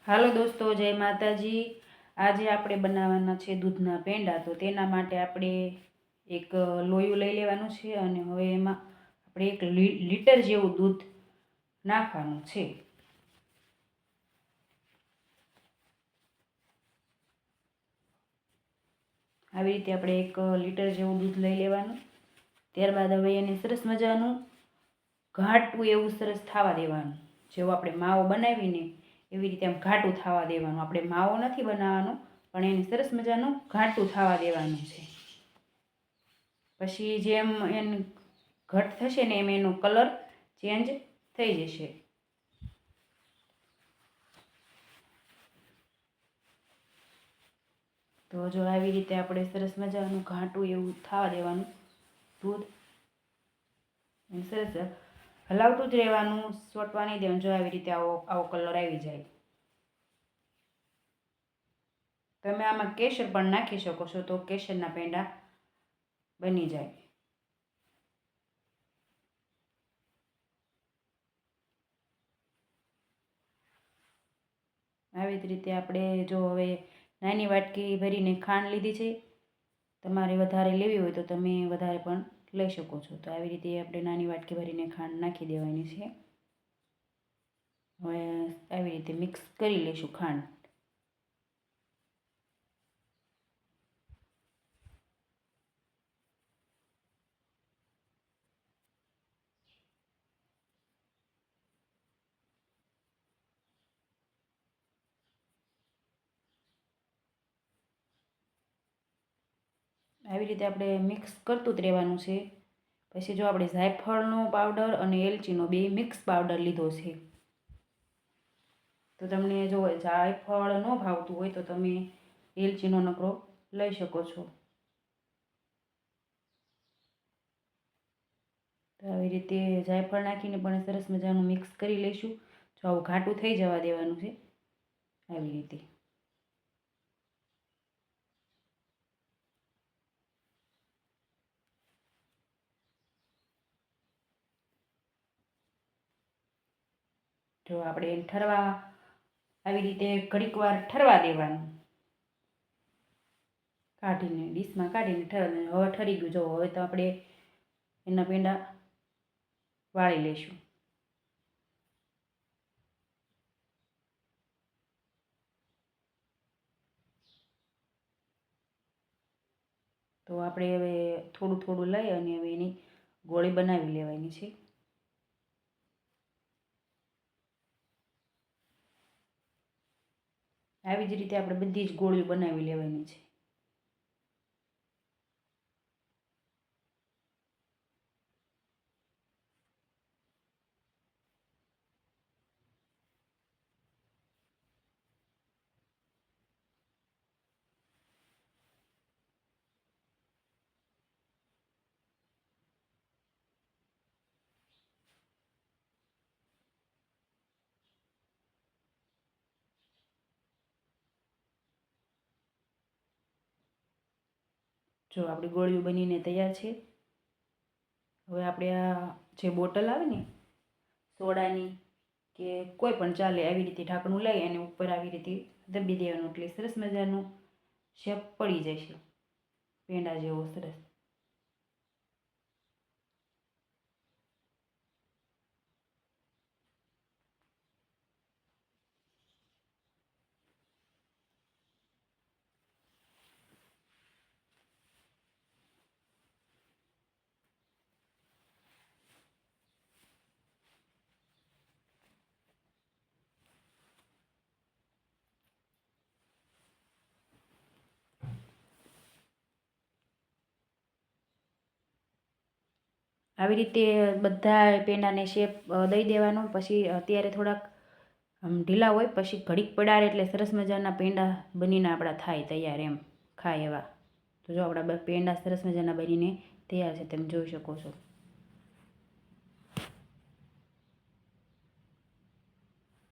હાલો દોસ્તો, જય માતાજી। આજે આપણે બનાવવાના છે દૂધના પેંડા। તો તેના માટે આપણે એક લોયું લઈ લેવાનું છે અને હવે એમાં આપણે 1 લીટર જેવું દૂધ નાખવાનું છે। આવી રીતે આપણે 1 લીટર જેવું દૂધ લઈ લેવાનું। ત્યારબાદ હવે એને સરસ મજાનું ઘાટું એવું સરસ થવા દેવાનું। જેવો આપણે માવો બનાવીને એવી રીતે આમ ઘાટું થવા દેવાનું। આપણે માવો નથી બનાવવાનો, પણ એને સરસ મજાનું ઘાટું થવા દેવાનું છે। પછી જેમ એને ઘટ થશે ને એમ એનો કલર ચેન્જ થઈ જશે। તો જો આવી રીતે આપણે સરસ મજાનું ઘાટું એવું થવા દેવાનું દૂધ। સરસ હલાવતું જ રહેવાનું, સોટવા નહીં દેવાનું। જો આવી રીતે આવો કલર આવી જાય। તમે આમાં કેસર પણ નાખી શકો છો, તો કેસરના પેંડા બની જાય। આવી જ રીતે આપણે જો હવે નાની વાટકી ભરીને ખાંડ લીધી છે। તમારે વધારે લેવી હોય તો તમે વધારે પણ લઈ શકો છો। તો આવી રીતે આપણે નાની વાટકી ભરીને ખાંડ નાખી દેવાની છે। હવે આવી રીતે મિક્સ કરી લઈશું ખાંડ। આવી રીતે આપણે મિક્સ કરતું જ રહેવાનું છે। પછી જો આપણે જાયફળનો પાવડર અને એલચીનો 2 મિક્સ પાવડર લીધો છે। તો તમને જો જાયફળ ન ભાવતું હોય તો તમે એલચીનો નકરો લઈ શકો છો। તો આવી રીતે જાયફળ નાખીને પણ સરસ મજાનું મિક્સ કરી લઈશું। જો આવું ઘાટું થઈ જવા દેવાનું છે આવી રીતે। જો આપણે ઠરવા આવી રીતે ઘડીક વાર ઠરવા દેવાનું, કાઢીને ડીશમાં કાઢીને ઠરવા દેવાનું। હવે ઠરી ગયું, જો હવે તો આપણે એના પેંડા વાળી લઈશું। તો આપણે હવે થોડું થોડું લઈ અને હવે એની ગોળી બનાવી લેવાની છે। આવી જ રીતે આપણે બધી જ ગોળીઓ બનાવી લેવાની છે। જો આપણી ગોળીઓ બનીને તૈયાર છે। હવે આપણે આ જે બોટલ આવે ને સોડાની કે કોઈ પણ ચાલે, આવી રીતે ઢાંકણું લઈ અને ઉપર આવી રીતે દબી દેવાનું, એટલે સરસ મજાનું શેપ પડી જશે પેંડા જેવો સરસ। આવી રીતે બધા પેંડાને શેપ દઈ દેવાનો। પછી અત્યારે થોડાક ઢીલા હોય, પછી ઘડીક પડારે એટલે સરસ મજાના પેંડા બનીને આપણા થાય તૈયાર, એમ ખાય એવા। તો જો આપણા પેંડા સરસ મજાના બનીને તૈયાર છે, તમે જોઈ શકો છો।